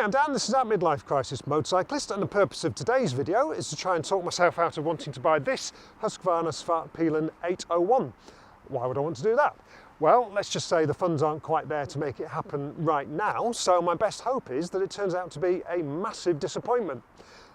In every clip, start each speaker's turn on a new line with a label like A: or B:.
A: I'm Dan, this is our Midlife Crisis Motorcyclist, and the purpose of today's video is to try and talk myself out of wanting to buy this Husqvarna Svartpilen 801. Why would I want to do that? Well, let's just say the funds aren't quite there to make it happen right now, so my best hope is that it turns out to be a massive disappointment.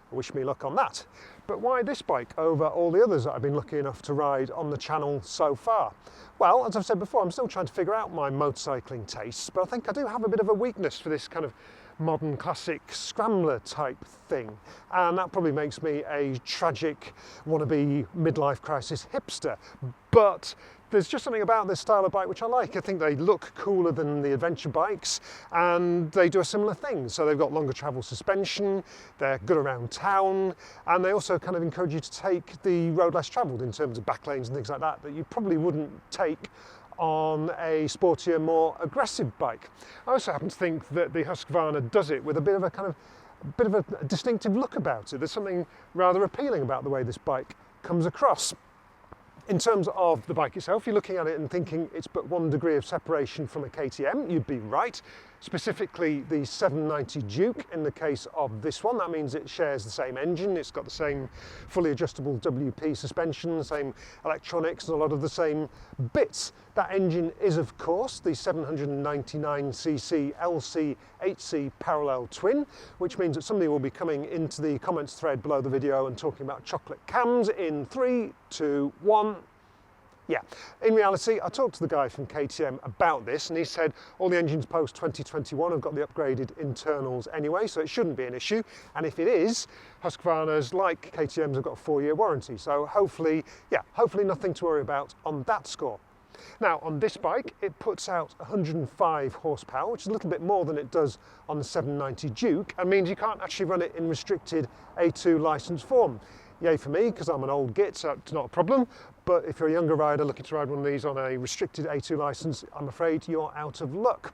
A: Wish me luck on that. But why this bike over all the others that I've been lucky enough to ride on the channel so far? Well, as I've said before, I'm still trying to figure out my motorcycling tastes, but I think I do have a bit of a weakness for this kind of modern classic Scrambler type thing, and that probably makes me a tragic wannabe midlife crisis hipster. But there's just something about this style of bike which I like. I think they look cooler than the adventure bikes, and they do a similar thing. So they've got longer travel suspension, they're good around town, and they also kind of encourage you to take the road less travelled in terms of back lanes and things like that you probably wouldn't take on a sportier, more aggressive bike. I also happen to think that the Husqvarna does it with a bit of a distinctive look about it. There's something rather appealing about the way this bike comes across. In terms of the bike itself, you're looking at it and thinking it's but 1 degree of separation from a KTM. You'd be right. Specifically the 790 Duke in the case of this one. That means it shares the same engine, it's got the same fully adjustable WP suspension, the same electronics and a lot of the same bits. That engine is of course the 799cc LC8C parallel twin, which means that somebody will be coming into the comments thread below the video and talking about chocolate cams in 3, 2, 1. Yeah, in reality, I talked to the guy from KTM about this and he said all the engines post 2021 have got the upgraded internals anyway, so it shouldn't be an issue. And if it is, Husqvarna's, like KTM's, have got a 4-year warranty. So hopefully nothing to worry about on that score. Now, on this bike, it puts out 105 horsepower, which is a little bit more than it does on the 790 Duke, and means you can't actually run it in restricted A2 licence form. Yay for me, because I'm an old git, so it's not a problem. But if you're a younger rider looking to ride one of these on a restricted A2 licence, I'm afraid you're out of luck.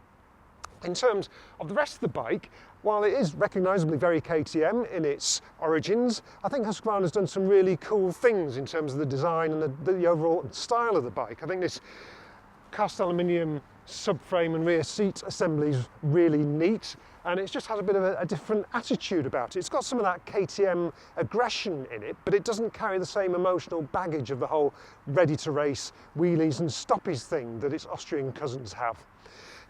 A: In terms of the rest of the bike, while it is recognisably very KTM in its origins, I think Husqvarna's done some really cool things in terms of the design and the overall style of the bike. I think this cast aluminium subframe and rear seat assembly is really neat, and it just has a bit of a different attitude about it. It's got some of that KTM aggression in it, but it doesn't carry the same emotional baggage of the whole ready to race wheelies and stoppies thing that its Austrian cousins have.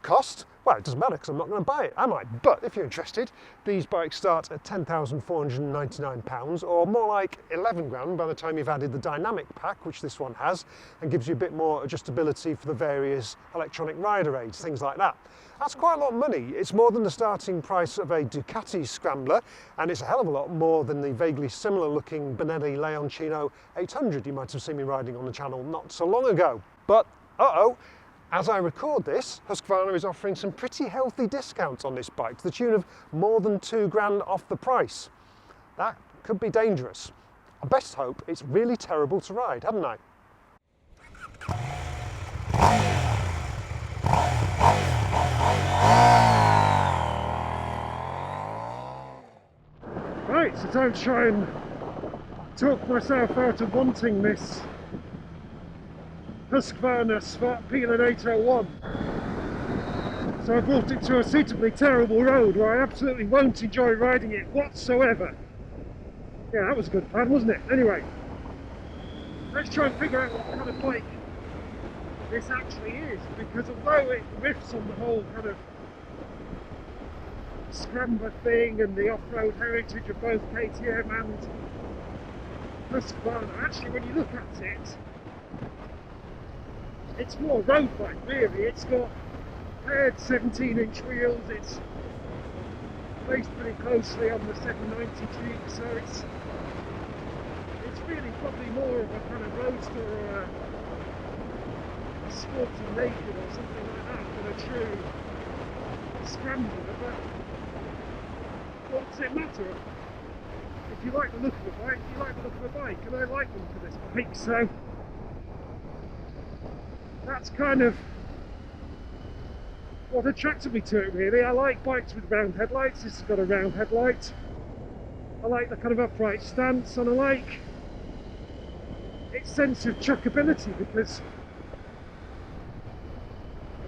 A: Cost? Well, it doesn't matter because I'm not going to buy it, am I? But if you're interested, these bikes start at £10,499, or more like 11 grand by the time you've added the dynamic pack, which this one has, and gives you a bit more adjustability for the various electronic rider aids, things like that. That's quite a lot of money. It's more than the starting price of a Ducati Scrambler, and it's a hell of a lot more than the vaguely similar looking Benelli Leoncino 800 you might have seen me riding on the channel not so long ago. But, as I record this, Husqvarna is offering some pretty healthy discounts on this bike to the tune of more than 2 grand off the price. That could be dangerous. I best hope it's really terrible to ride, haven't I? Right, so time to try and talk myself out of wanting this Husqvarna Svartpilen 801. So I brought it to a suitably terrible road where I absolutely won't enjoy riding it whatsoever. Yeah, that was a good plan, wasn't it? Anyway, let's try and figure out what kind of bike this actually is, because although it riffs on the whole kind of Scrambler thing and the off-road heritage of both KTM and Husqvarna, actually when you look at it, it's more road bike really. It's got paired 17-inch wheels, it's based pretty closely on the 790 Duke, so it's really probably more of a kind of roadster or a sporty naked or something like that than a true Scrambler. But what does it matter? If you like the look of a bike, you like the look of a bike, and I like them for this bike, so that's kind of what attracted me to it really. I like bikes with round headlights. This has got a round headlight. I like the kind of upright stance, and I like its sense of chuckability, because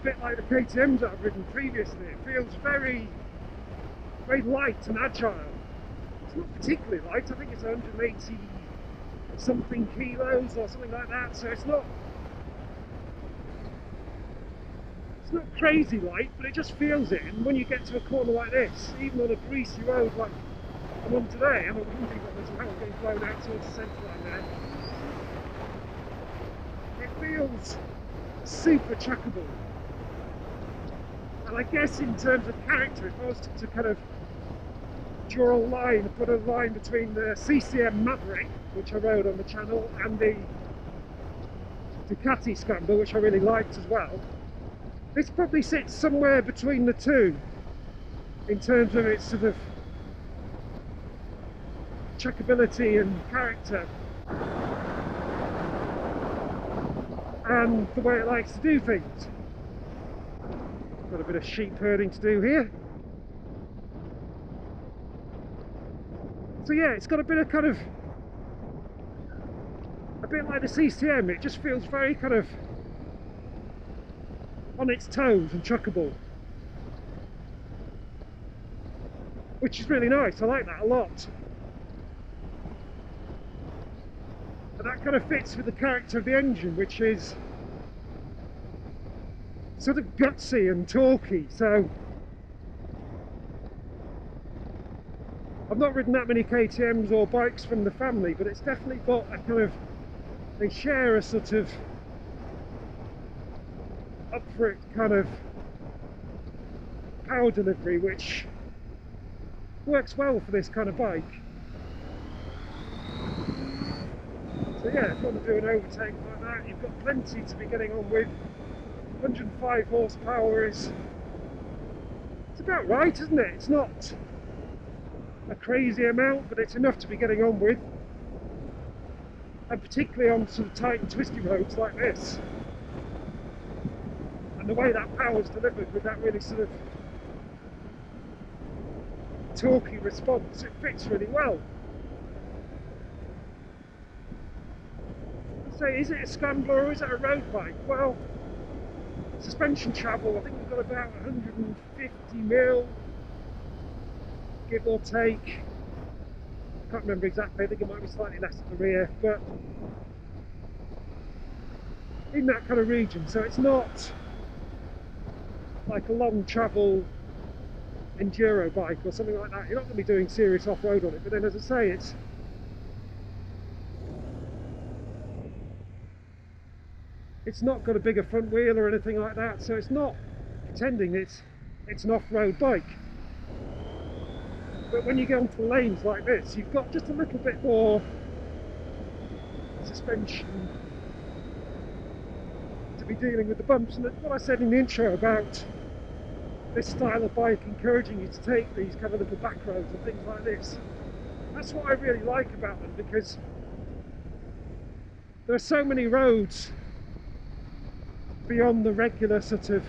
A: a bit like the KTMs that I've ridden previously, it feels very very light and agile. It's not particularly light, I think it's 180 something kilos or something like that, so it's not crazy light, but it just feels it. And when you get to a corner like this, even on a greasy road like I'm on today, I'm wondering what there's power getting blown out towards the centre line there. It feels super chuckable. And I guess in terms of character, if I was to kind of draw a line, put a line between the CCM Maverick, which I rode on the channel, and the Ducati Scrambler, which I really liked as well, this probably sits somewhere between the two in terms of its sort of chuckability and character and the way it likes to do things. Got a bit of sheep herding to do here. So yeah, it's got a bit of kind of, a bit like the CCM, it just feels very kind of on its toes and chuckable, which is really nice. I like that a lot. And that kind of fits with the character of the engine, which is sort of gutsy and torquey. So I've not ridden that many KTMs or bikes from the family, but it's definitely got a kind of, they share a sort of up for it kind of power delivery, which works well for this kind of bike. So yeah, if you want to do an overtake like that, you've got plenty to be getting on with. 105 horsepower is, it's about right, isn't it? It's not a crazy amount, but it's enough to be getting on with, and particularly on sort of tight and twisty roads like this. And the way that power is delivered with that really sort of torquey response, it fits really well. So is it a Scrambler or is it a road bike? Well, suspension travel, I think we've got about 150 mil, give or take. I can't remember exactly, I think it might be slightly less at the rear, but in that kind of region. So it's not like a long travel enduro bike or something like that. You're not going to be doing serious off-road on it, but then as I say, it's not got a bigger front wheel or anything like that, so it's not pretending it's an off-road bike. But when you get onto lanes like this, you've got just a little bit more suspension to be dealing with the bumps. And what I said in the intro about this style of bike encouraging you to take these kind of little back roads and things like this, that's what I really like about them, because there are so many roads beyond the regular sort of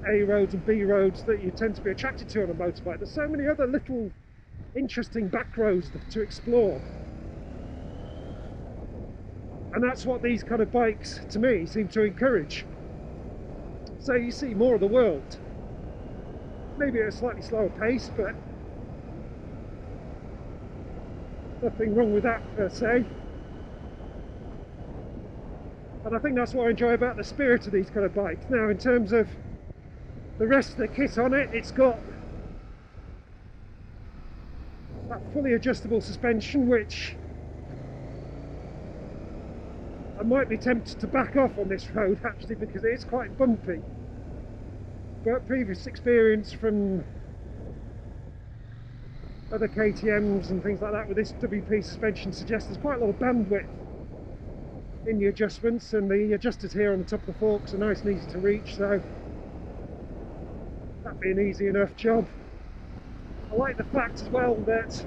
A: A roads and B roads that you tend to be attracted to on a motorbike. There's so many other little interesting back roads to explore, and that's what these kind of bikes to me seem to encourage. So you see more of the world, maybe at a slightly slower pace, but nothing wrong with that per se. And I think that's what I enjoy about the spirit of these kind of bikes. Now, in terms of the rest of the kit on it, it's got that fully adjustable suspension, which I might be tempted to back off on this road actually, because it is quite bumpy. But previous experience from other KTMs and things like that with this WP suspension suggests there's quite a lot of bandwidth in the adjustments, and the adjusters here on the top of the forks are nice and easy to reach, so that'd be an easy enough job. I like the fact as well that,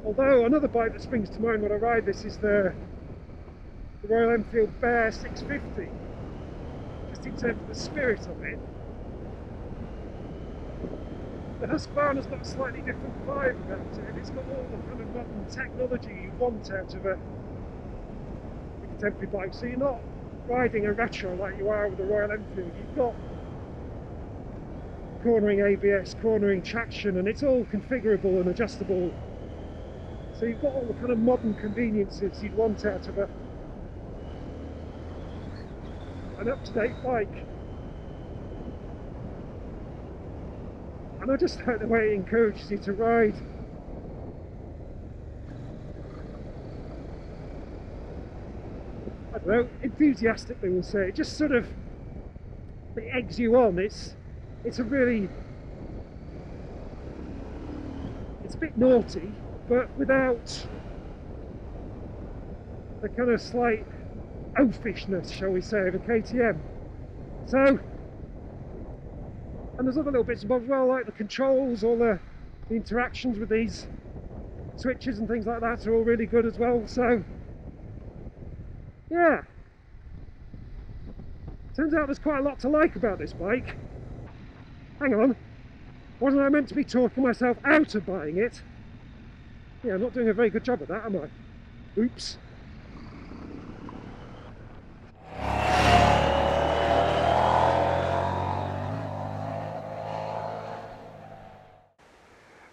A: although another bike that springs to mind when I ride this is the Royal Enfield Bear 650, just in terms of the spirit of it, the Husqvarna's got a slightly different vibe about it. It's got all the kind of modern technology you want out of a contemporary bike, so you're not riding a retro like you are with the Royal Enfield. You've got cornering ABS, cornering traction, and it's all configurable and adjustable. So you've got all the kind of modern conveniences you'd want out of an up-to-date bike. And I just like the way it encourages you to ride. I don't know, enthusiastically we'll say. It just sort of, it eggs you on. It's a really, it's a bit naughty, but without the kind of slight oafishness, shall we say, of a KTM. So, and there's other little bits and bobs as well, like the controls, all the interactions with these switches and things like that are all really good as well. So, yeah. Turns out there's quite a lot to like about this bike. Hang on, wasn't I meant to be talking myself out of buying it? Yeah, I'm not doing a very good job of that, am I? Oops.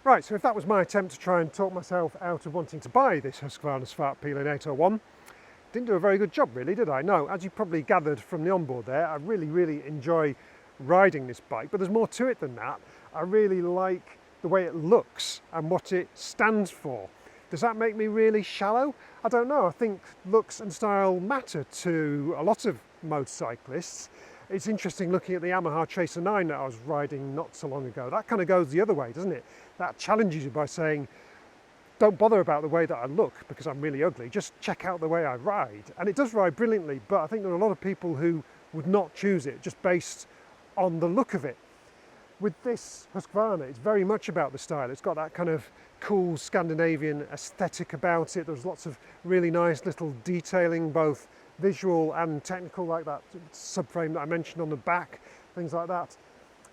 A: Right, so if that was my attempt to try and talk myself out of wanting to buy this Husqvarna Svartpilen 801, didn't do a very good job really, did I? No, as you probably gathered from the onboard there, I really enjoy riding this bike, but there's more to it than that. I really like the way it looks and what it stands for. Does that make me really shallow? I don't know. I think looks and style matter to a lot of motorcyclists. It's interesting looking at the Yamaha Tracer 9 that I was riding not so long ago. That kind of goes the other way, doesn't it? That challenges you by saying, don't bother about the way that I look because I'm really ugly, just check out the way I ride. And it does ride brilliantly, but I think there are a lot of people who would not choose it just based on the look of it. With this Husqvarna, it's very much about the style. It's got that kind of cool Scandinavian aesthetic about it. There's lots of really nice little detailing, both visual and technical, like that subframe that I mentioned on the back, things like that.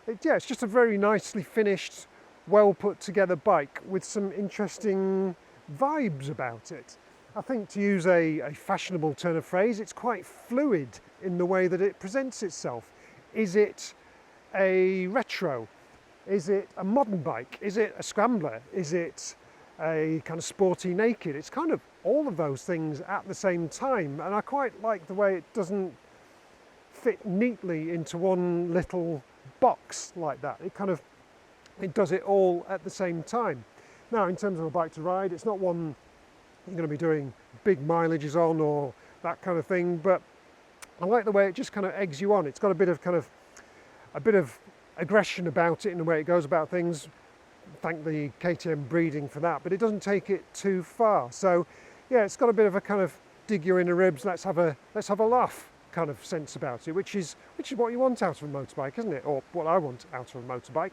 A: It's just a very nicely finished, well put together bike with some interesting vibes about it. I think, to use a fashionable turn of phrase, it's quite fluid in the way that it presents itself. Is it a retro? Is it a modern bike? Is it a scrambler? Is it a kind of sporty naked? It's kind of all of those things at the same time, and I quite like the way it doesn't fit neatly into one little box like that. It does it all at the same time. Now, in terms of a bike to ride, it's not one you're going to be doing big mileages on or that kind of thing, but I like the way it just kind of eggs you on. It's got a bit of aggression about it in the way it goes about things. Thank the KTM breeding for that, but it doesn't take it too far. So yeah, it's got a bit of a kind of dig you in the ribs, let's have a laugh kind of sense about it, which is what you want out of a motorbike, isn't it? Or what I want out of a motorbike.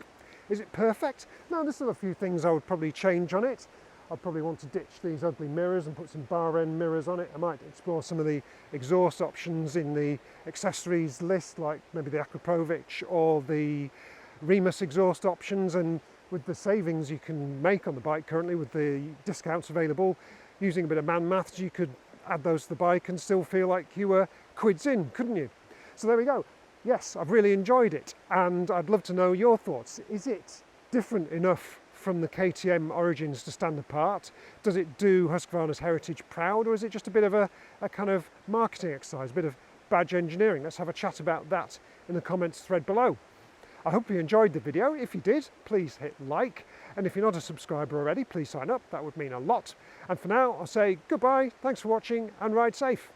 A: Is it perfect? No, there's still a few things I would probably change on it. I'd probably want to ditch these ugly mirrors and put some bar end mirrors on it. I might explore some of the exhaust options in the accessories list, like maybe the Aquaprovic or the Remus exhaust options. And with the savings you can make on the bike currently, with the discounts available, using a bit of man maths, you could add those to the bike and still feel like you were quids in, couldn't you? So there we go. Yes, I've really enjoyed it, and I'd love to know your thoughts. Is it different enough from the KTM origins to stand apart? Does it do Husqvarna's heritage proud, or is it just a bit of a kind of marketing exercise, a bit of badge engineering? Let's have a chat about that in the comments thread below. I hope you enjoyed the video. If you did, please hit like, and if you're not a subscriber already, please sign up. That would mean a lot. And for now, I'll say goodbye, thanks for watching, and ride safe.